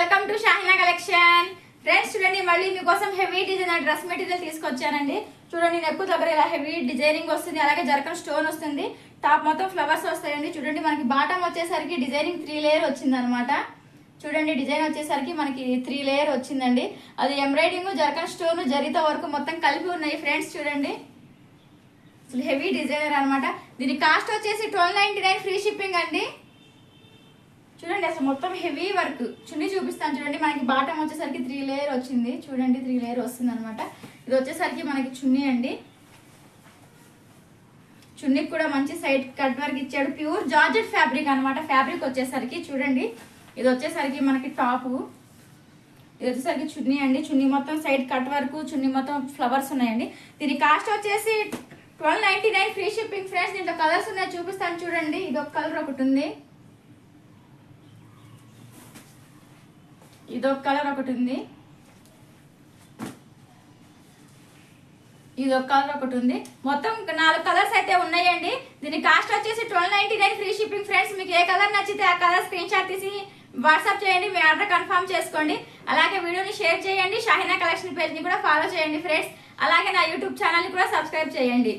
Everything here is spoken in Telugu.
Welcome to Shahina collection. Friends చూడండి, మళ్ళీ మీకోసం హెవీ డిజైన్ డ్రెస్ మెటీరియల్ తీసుకొచ్చానండి. చూడండి, నెక్ దగ్గర ఇలా హెవీ డిజైనింగ్ వస్తుంది, అలాగే జర్కన్ స్టోన్ వస్తుంది, టాప్ మొత్తం ఫ్లవర్స్ వస్తాయండి. చూడండి, మనకి బాటమ్ వచ్చేసరికి డిజైనింగ్ 3 లేయర్ వచ్చింది అనమాట. చూడండి, డిజైన్ వచ్చేసరికి మనకి 3 లేయర్ వచ్చిందండి. అది ఎంబ్రాయిడింగ్, జర్కన్ స్టోన్, జరీతో వరకు మొత్తం కలిపి ఉన్నాయి ఫ్రెండ్స్. చూడండి, అసలు హెవీ డిజైనర్ అనమాట. దీని కాస్ట్ వచ్చేసి 1299 ఫ్రీ షిప్పింగ్ అండి. చూడండి, అసలు మొత్తం హెవీ వర్క్. చున్నీ చూపిస్తాను చూడండి. మనకి బాటమ్ వచ్చేసరికి 3 లేయర్ వచ్చింది. చూడండి, 3 లేయర్ వస్తుంది అనమాట. ఇది వచ్చేసరికి మనకి చున్నీ అండి. చున్నీకి కూడా మంచి సైడ్ కట్ వర్క్ ఇచ్చాడు. ప్యూర్ జార్జెట్ ఫ్యాబ్రిక్ అనమాట. ఫ్యాబ్రిక్ వచ్చేసరికి చూడండి, ఇది వచ్చేసరికి మనకి టాపు, ఇది వచ్చేసరికి చున్నీ అండి. చున్నీ మొత్తం సైడ్ కట్ వర్క్, చున్నీ మొత్తం ఫ్లవర్స్ ఉన్నాయండి. దీని కాస్ట్ వచ్చేసి 1299 ఫ్రీ షిప్పింగ్ ఫ్రెండ్స్. దీంట్లో కలర్స్ ఉన్నాయి, చూపిస్తాను చూడండి. ఇది ఒక కలర్ ఒకటి ఉంది, ఇదొక కలర్ ఒకటి ఉంది, ఇదొక కలర్ ఒకటి ఉంది. మొత్తం 4 కలర్స్ అయితే ఉన్నాయండి. దీని కాస్ట్ వచ్చేసి 1299 ఫ్రీ షిప్పింగ్ ఫ్రెండ్స్. మీకు ఏ కలర్ నచ్చితే ఆ కలర్ స్క్రీన్ షాట్ తీసి వాట్సాప్ చేయండి, మీ ఆర్డర్ కన్ఫర్మ్ చేసుకోండి. అలాగే వీడియోని షేర్ చేయండి, షాహినా కలెక్షన్ పేజ్ని కూడా ఫాలో చేయండి ఫ్రెండ్స్. అలాగే నా యూట్యూబ్ ఛానల్ని కూడా సబ్స్క్రైబ్ చేయండి.